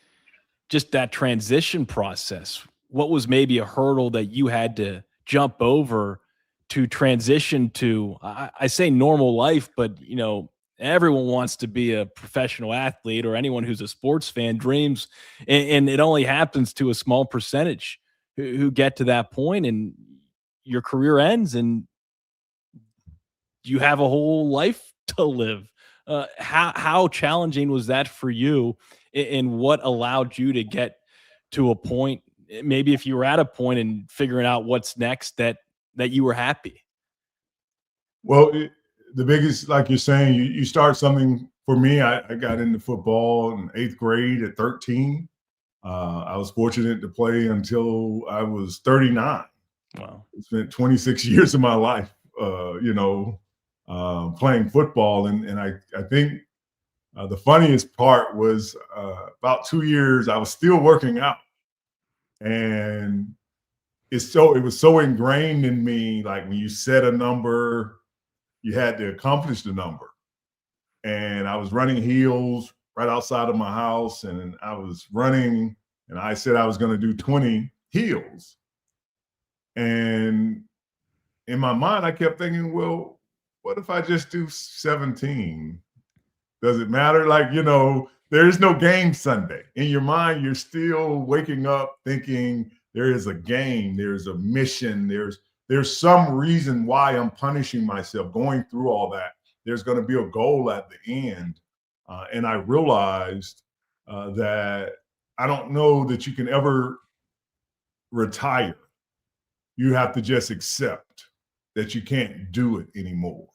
just that transition process, what was maybe a hurdle that you had to jump over to transition to, I say normal life, but everyone wants to be a professional athlete, or anyone who's a sports fan dreams, and it only happens to a small percentage who get to that point, and your career ends and you have a whole life to live. How challenging was that for you, and what allowed you to get to a point, maybe if you were at a point and figuring out what's next, that you were happy? Well, the biggest, like you're saying, you start something. For me, I got into football in 8th grade at 13. I was fortunate to play until I was 39. Wow. I spent 26 years of my life, playing football. And I think the funniest part was about 2 years, I was still working out. And it was so ingrained in me, like when you set a number, you had to accomplish the number. And I was running heels right outside of my house, and I was running, and I said I was going to do 20 heels. And in my mind, I kept thinking, well, what if I just do 17? Does it matter? Like, there is no game Sunday. In your mind, you're still waking up thinking there is a game, there's a mission, there's some reason why I'm punishing myself, going through all that. There's going to be a goal at the end. And I realized that I don't know that you can ever retire. You have to just accept that you can't do it anymore.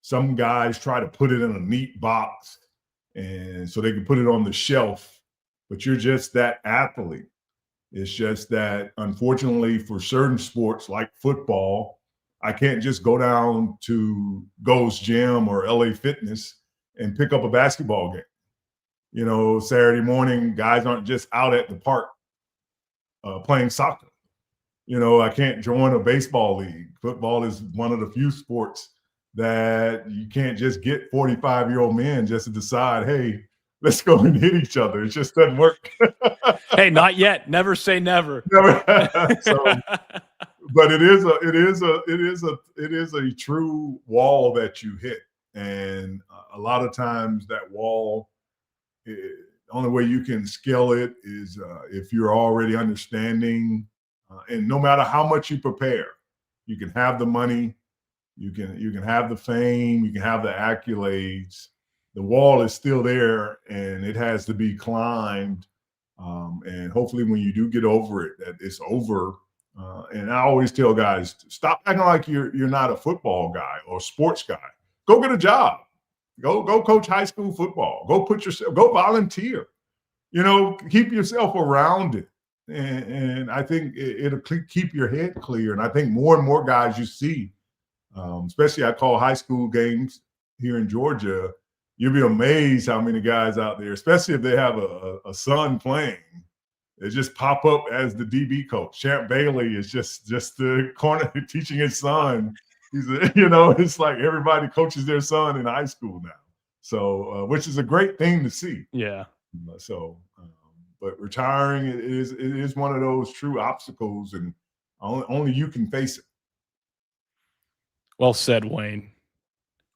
Some guys try to put it in a neat box and so they can put it on the shelf, but you're just that athlete. It's just that, unfortunately, for certain sports like football, I can't just go down to Gold's Gym or LA Fitness and pick up a basketball game. Saturday morning, guys aren't just out at the park playing soccer. I can't join a baseball league. Football is one of the few sports that you can't just get 45-year-old men just to decide, hey, let's go and hit each other. It just doesn't work. Hey, not yet. Never say never. Never. But it is a true wall that you hit, and a lot of times that wall, the only way you can scale it is if you're already understanding. And no matter how much you prepare, you can have the money, you can have the fame, you can have the accolades. The wall is still there, and it has to be climbed. And hopefully, when you do get over it, that it's over. And I always tell guys, stop acting like you're not a football guy or sports guy. Go get a job. Go coach high school football. Go volunteer. Keep yourself around it. And I think it'll keep your head clear. And I think more and more guys you see, especially I call high school games here in Georgia, you'll be amazed how many guys out there, especially if they have a son playing, they just pop up as the DB coach. Champ Bailey is just the corner teaching his son. It's like everybody coaches their son in high school now. So, which is a great thing to see. Yeah. But retiring it is one of those true obstacles, and only you can face it. Well said, Wayne.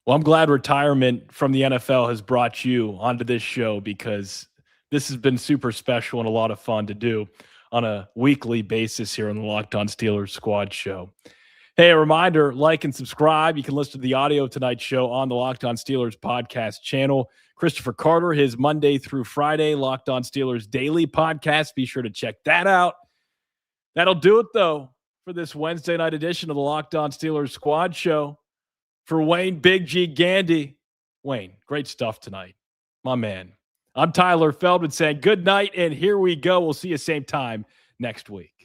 Well, I'm glad retirement from the NFL has brought you onto this show, because this has been super special and a lot of fun to do on a weekly basis here on the Locked On Steelers Squad Show. Hey, a reminder, like and subscribe. You can listen to the audio of tonight's show on the Locked On Steelers podcast channel. Christopher Carter, his Monday through Friday Locked On Steelers daily podcast. Be sure to check that out. That'll do it, though, for this Wednesday night edition of the Locked On Steelers Squad Show. For Wayne Big G Gandy. Wayne, great stuff tonight. My man. I'm Tyler Feldman saying good night, and here we go. We'll see you same time next week.